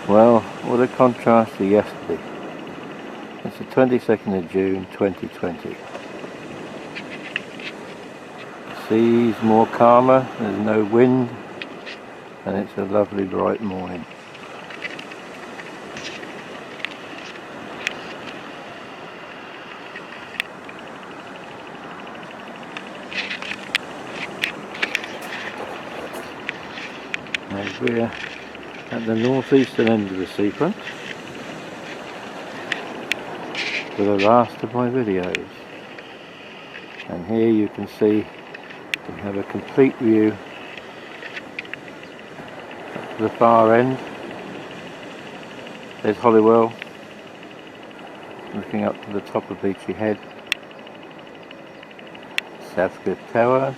Well, what a contrast to yesterday. It's the 22nd of June 2020. The sea's more calmer, there's no wind, and it's a lovely bright morning. And we're at the northeastern end of the seafront for the last of my videos, and here you can see we have a complete view to the far end. There's Holywell looking up to the top of Beachy Head, South Cliff Tower,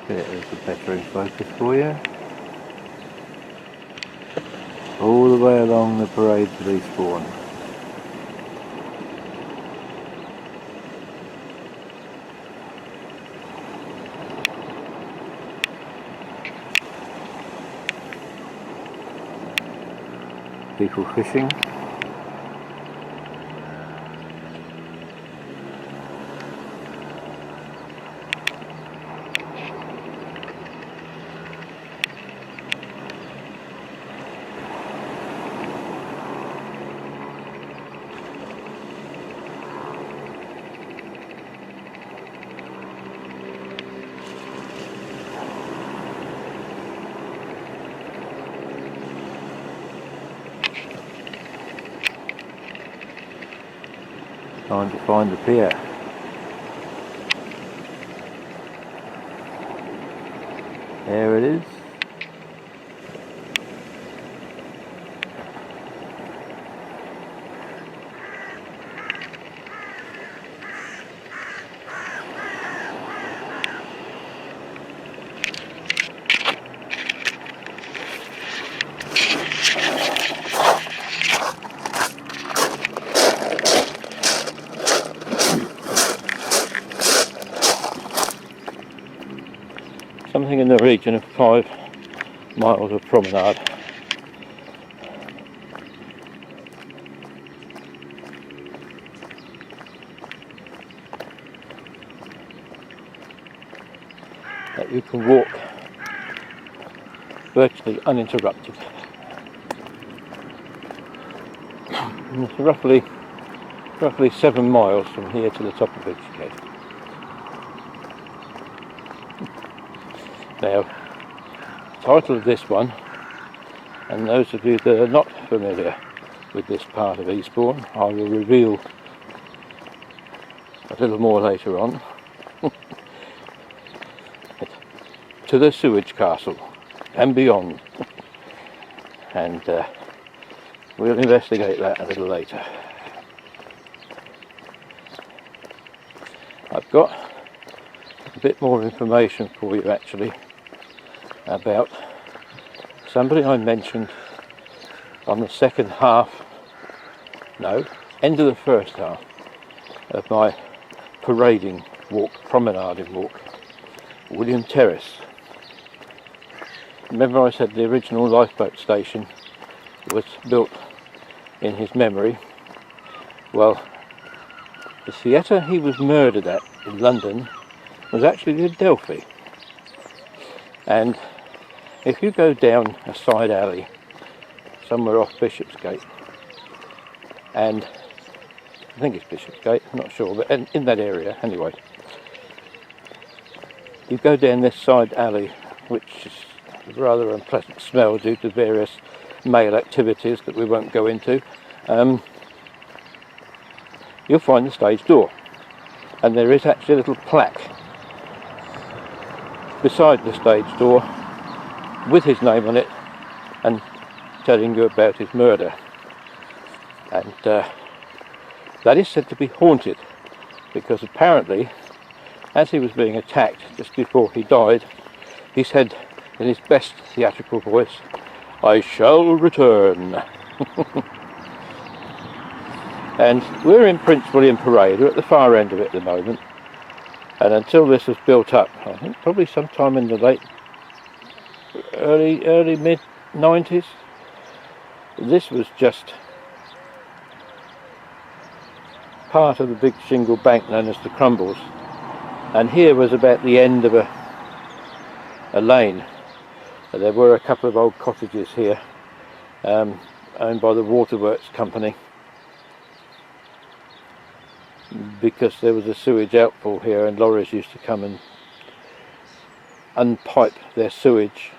there's a better in focus for you, all the way along the parade to Eastbourne. People fishing. Trying to find the pier. There it is. Something in the region of 5 miles of promenade. That you can walk virtually uninterrupted. And it's roughly 7 miles from here to the top of Beachy Head. Now, the title of this one, and those of you that are not familiar with this part of Eastbourne, I will reveal a little more later on. To the Sewage Castle and beyond, and we'll investigate that a little later. I've got a bit more information for you actually about somebody I mentioned on the end of the first half of my promenading walk, William Terrace. Remember I said the original lifeboat station was built in his memory? Well, the theatre he was murdered at in London was actually the Adelphi. And if you go down a side alley somewhere off Bishopsgate, and I think it's Bishopsgate, I'm not sure, but in that area anyway, you go down this side alley, which is a rather unpleasant smell due to various male activities that we won't go into, you'll find the stage door, and there is actually a little plaque beside the stage door with his name on it and telling you about his murder. And that is said to be haunted because apparently as he was being attacked just before he died, he said in his best theatrical voice, "I shall return." And we're in Prince William Parade. We're at the far end of it at the moment, and until this was built up, I think probably sometime in the early mid 90s, this was just part of the big shingle bank known as the Crumbles, and here was about the end of a lane. There were a couple of old cottages here, owned by the Waterworks company, because there was a sewage outfall here and lorries used to come and unpipe their sewage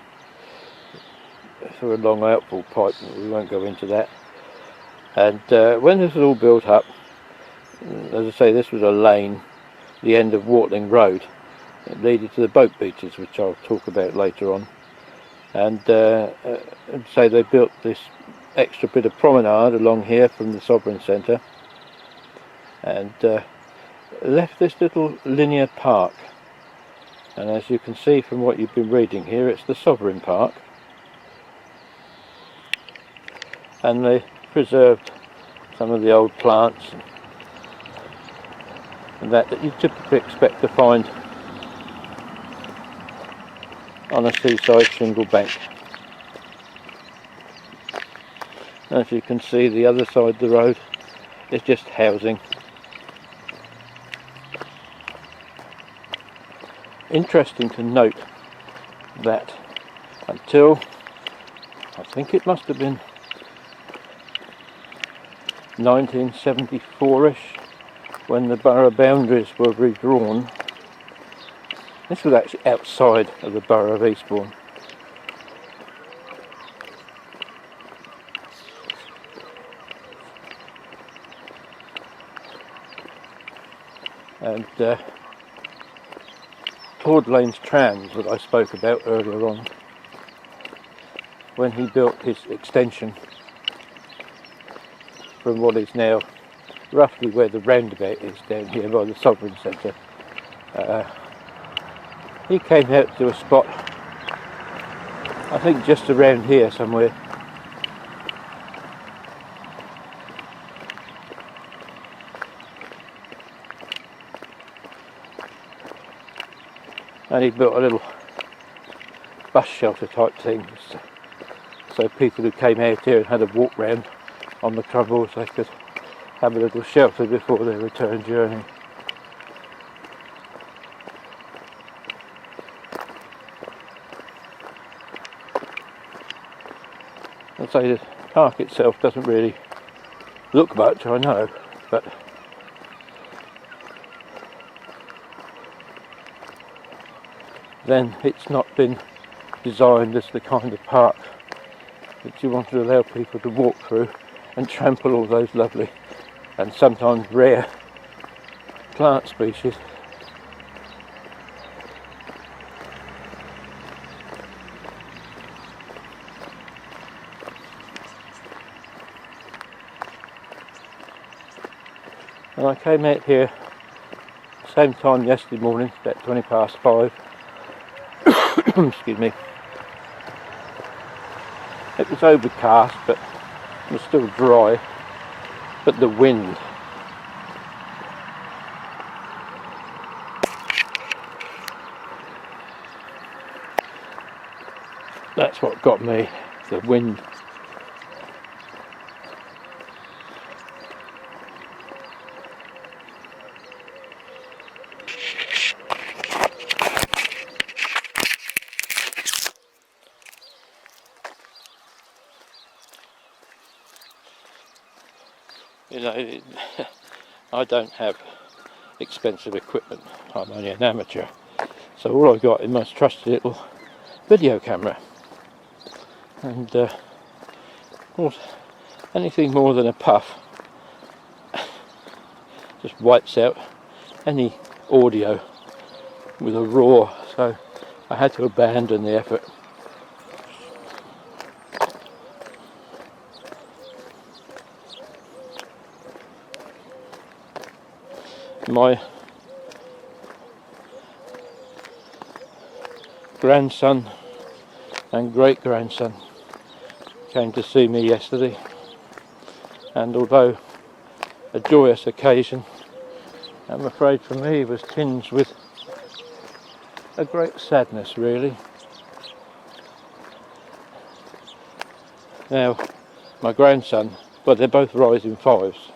through a long outfall pipe. We won't go into that. And when this was all built up, as I say, this was a lane, the end of Watling Road. It leaded to the boat beaches, which I'll talk about later on. And so they built this extra bit of promenade along here from the Sovereign Centre, and left this little linear park. And as you can see from what you've been reading here, it's the Sovereign Park, and they preserved some of the old plants and that you typically expect to find on a seaside shingle bank. As you can see, the other side of the road is just housing. Interesting to note that until, I think it must have been 1974ish, when the borough boundaries were redrawn, this was actually outside of the borough of Eastbourne. And Todd Lane's trams that I spoke about earlier on, when he built his extension from what is now roughly where the roundabout is down here by the Sovereign Centre, he came out to a spot, I think just around here somewhere, and he built a little bus shelter type thing, so people who came out here and had a walk round on the Crumbles, they could have a little shelter before their return journey. I'd say the park itself doesn't really look much, I know, but then it's not been designed as the kind of park that you want to allow people to walk through and trample all those lovely and sometimes rare plant species. And I came out here same time yesterday morning, about 5:20. Excuse me. It was overcast, but it was still dry, but the wind. That's what got me, the wind. You know, I don't have expensive equipment. I'm only an amateur, so all I've got is my trusty little video camera, and anything more than a puff just wipes out any audio with a roar, so I had to abandon the effort. My grandson and a joyous occasion. I'm afraid for me it was tinged with a great sadness, really. Now, my grandson, well, they're both rising fives.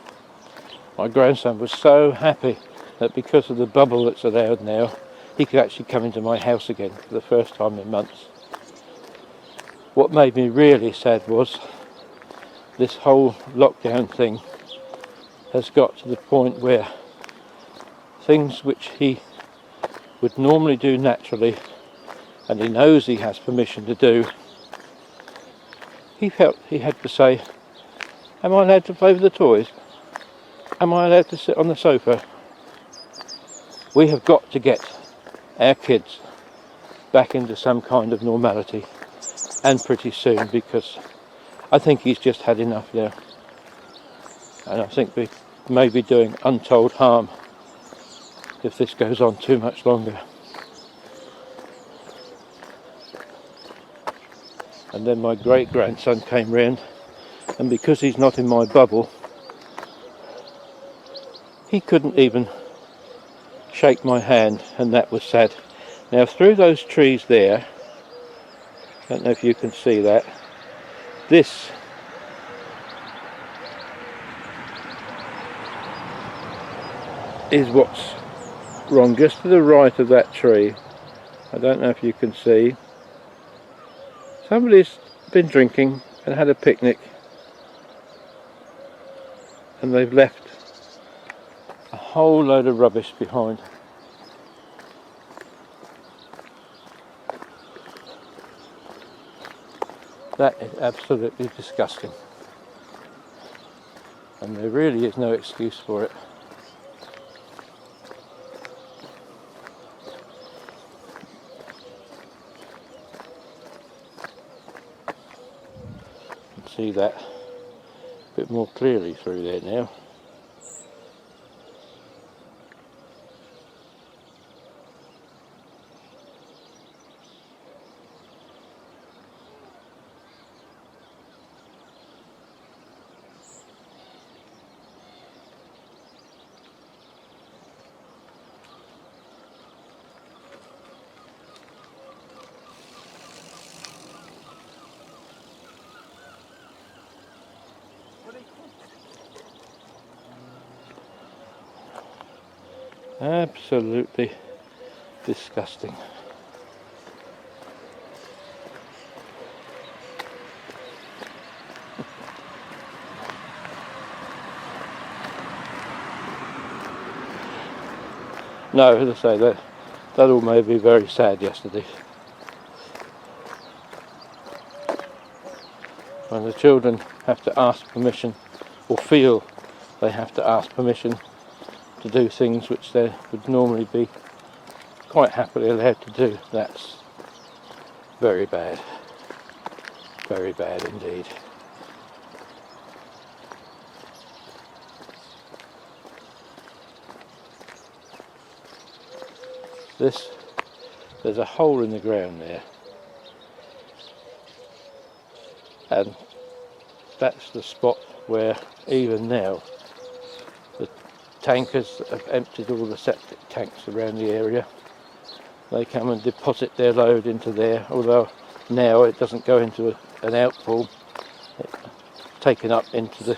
My grandson was so happy that because of the bubble that's allowed now, he could actually come into my house again for the first time in months. What made me really sad was this whole lockdown thing has got to the point where things which he would normally do naturally, and he knows he has permission to do, he felt he had to say, am I allowed to play with the toys? Am I allowed to sit on the sofa? We have got to get our kids back into some kind of normality, and pretty soon, because I think he's just had enough now. And I think we may be doing untold harm if this goes on too much longer. And then my great grandson came round, and because he's not in my bubble, he couldn't even shake my hand, and that was sad. Now through those trees there, I don't know if you can see that, this is what's wrong. Just to the right of that tree, I don't know if you can see, somebody's been drinking and had a picnic, and they've left a whole load of rubbish behind. That is absolutely disgusting, and there really is no excuse for it. You can see that a bit more clearly through there now. Absolutely disgusting. No, as I say, that all made me very sad yesterday. When the children have to ask permission, or feel they have to ask permission to do things which they would normally be quite happily allowed to do, that's very bad. Very bad indeed. There's a hole in the ground there, and that's the spot where even now the tankers have emptied all the septic tanks around the area. They come and deposit their load into there, although now it doesn't go into an outfall, it's taken up into the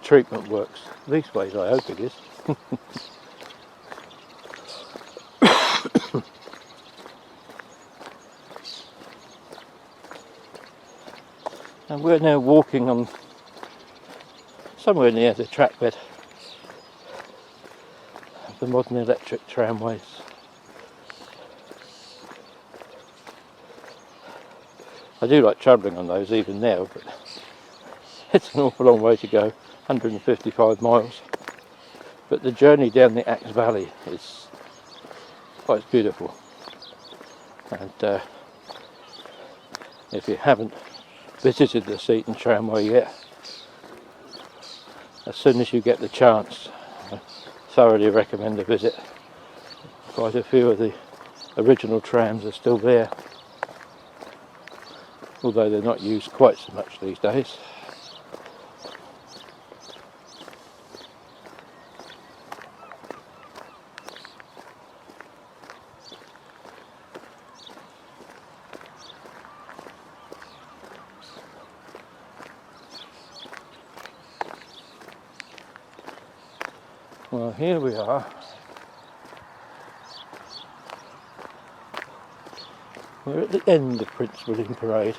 treatment works. These ways I hope it is. And we're now walking on somewhere near the trackbed of the modern electric tramways. I do like travelling on those even now, but it's an awful long way to go, 155 miles. But the journey down the Axe Valley is quite beautiful. And if you haven't visited the Seaton tramway yet, as soon as you get the chance, I thoroughly recommend a visit. Quite a few of the original trams are still there, although they're not used quite so much these days. Well, here we are. We're at the end of Prince William Parade.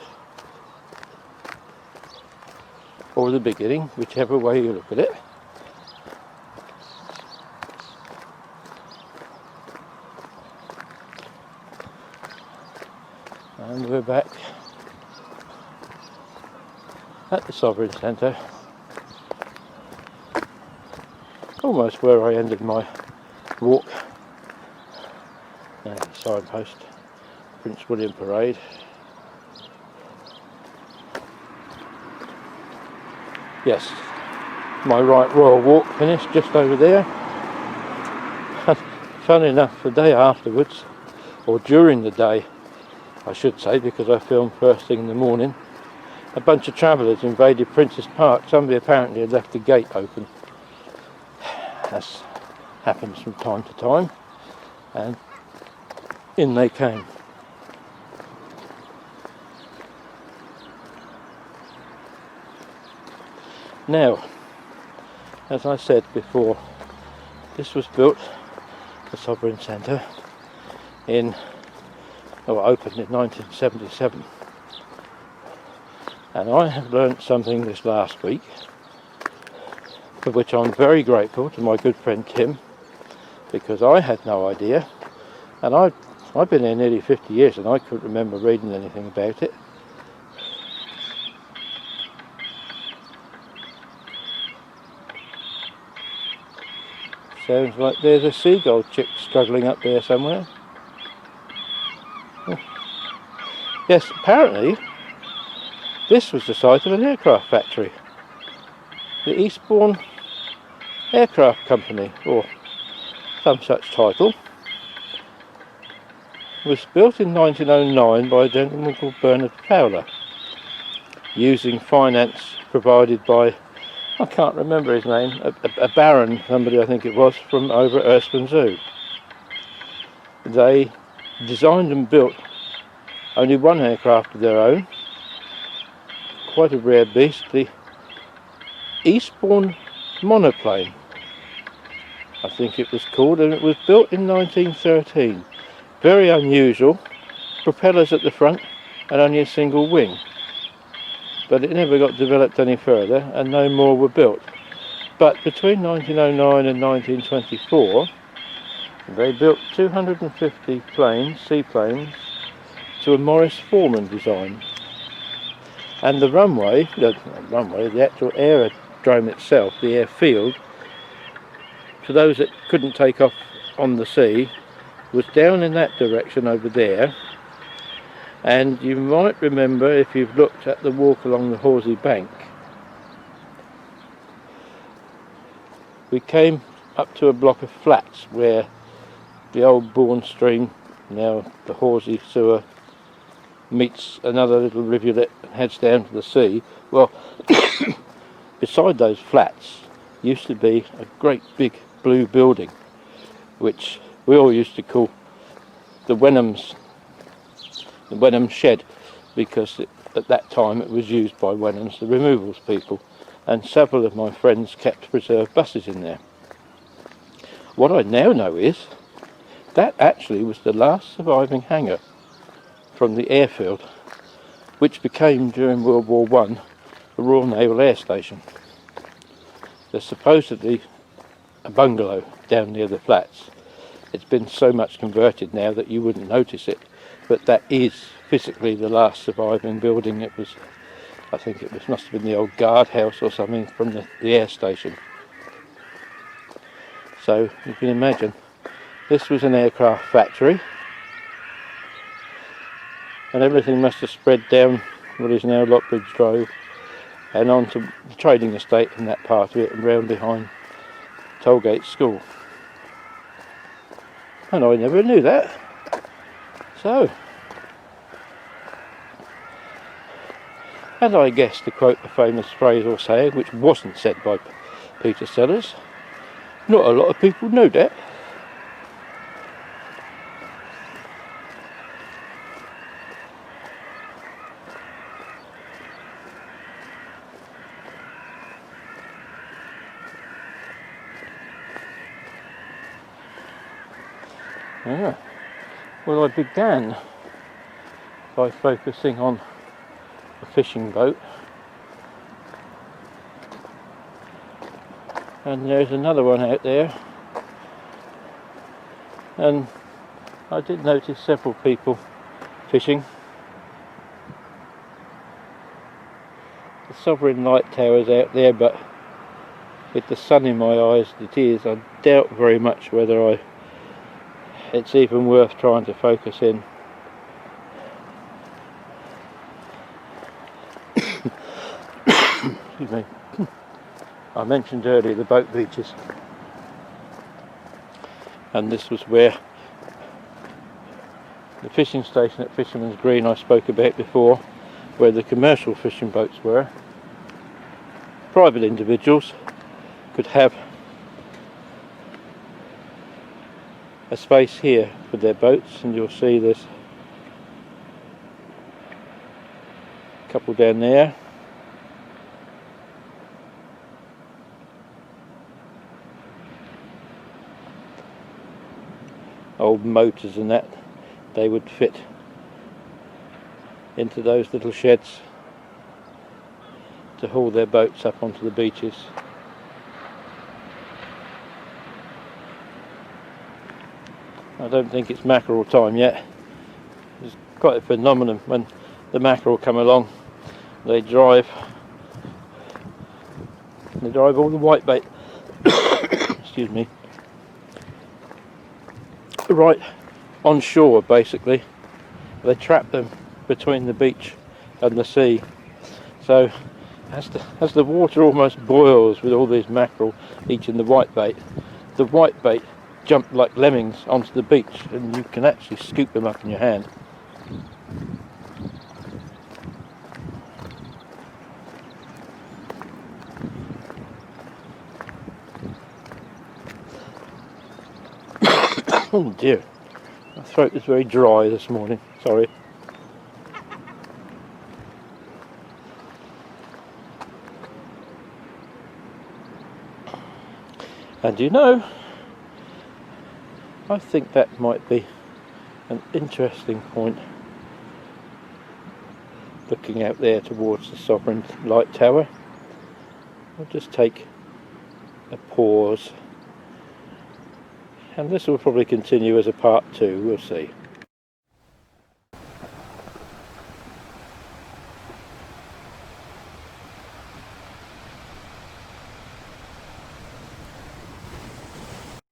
Or the beginning, whichever way you look at it. And we're back at the Sovereign Centre, almost where I ended my walk. And the signpost, Prince William Parade. Yes, my Right Royal Walk finished just over there. And funny enough, the day afterwards, or during the day I should say, because I filmed first thing in the morning, a bunch of travellers invaded Prince's Park. Somebody apparently had left the gate open. That happens from time to time, and in they came. Now, as I said before, this was built, the Sovereign Centre, opened in 1977. And I have learnt something this last week, for which I'm very grateful to my good friend Tim, because I had no idea, and I've been here nearly 50 years and I couldn't remember reading anything about it. Sounds like there's a seagull chick struggling up there somewhere. Oh. Yes, apparently this was the site of an aircraft factory. The Eastbourne Aircraft Company, or some such title, was built in 1909 by a gentleman called Bernard Fowler, using finance provided by, I can't remember his name, a baron, somebody I think it was, from over at Eastbourne Zoo. They designed and built only one aircraft of their own, quite a rare beast, the Eastbourne monoplane, I think it was called, and it was built in 1913. Very unusual, propellers at the front and only a single wing. But it never got developed any further and no more were built. But between 1909 and 1924 they built 250 seaplanes to a Morris Foreman design. And the the actual aerodrome itself, the airfield, for those that couldn't take off on the sea, was down in that direction over there. And you might remember, if you've looked at the walk along the Horsey bank, we came up to a block of flats where the old Bourne stream, now the Horsey sewer, meets another little rivulet and heads down to the sea. Well, beside those flats used to be a great big blue building, which we all used to call the Wenham shed, because at that time it was used by Wenhams, the removals people, and several of my friends kept reserved buses in there. What I now know is that actually was the last surviving hangar from the airfield, which became, during World War I, the Royal Naval Air Station. There's supposedly a bungalow down near the flats. It's been so much converted now that you wouldn't notice it, but that is physically the last surviving building. It was, I think it must have been the old guardhouse or something from the air station. So you can imagine, this was an aircraft factory, and everything must have spread down what is now Lockbridge Drove and onto the trading estate in that part of it, and round behind Tollgate School. And I never knew that. So, and I guess, to quote a famous phrase or saying, which wasn't said by Peter Sellers, not a lot of people know that. Yeah. Well, I began by focusing on a fishing boat, and there's another one out there, and I did notice several people fishing. The Sovereign Light Tower's out there, but with the sun in my eyes it is, I doubt very much whether it's even worth trying to focus in. Excuse me. I mentioned earlier the boat beaches, and this was where the fishing station at Fisherman's Green I spoke about before, where the commercial fishing boats were. Private individuals could have a space here for their boats, and you'll see there's a couple down there. Old motors and that, they would fit into those little sheds to haul their boats up onto the beaches. I don't think it's mackerel time yet. It's quite a phenomenon when the mackerel come along. They drive all the whitebait excuse me, right on shore basically. They trap them between the beach and the sea. So as the water almost boils with all these mackerel eating the whitebait jump like lemmings onto the beach, and you can actually scoop them up in your hand. Oh dear, my throat is very dry this morning, sorry. And you know, I think that might be an interesting point, looking out there towards the Sovereign Light Tower. I'll just take a pause, and this will probably continue as a part 2, we'll see.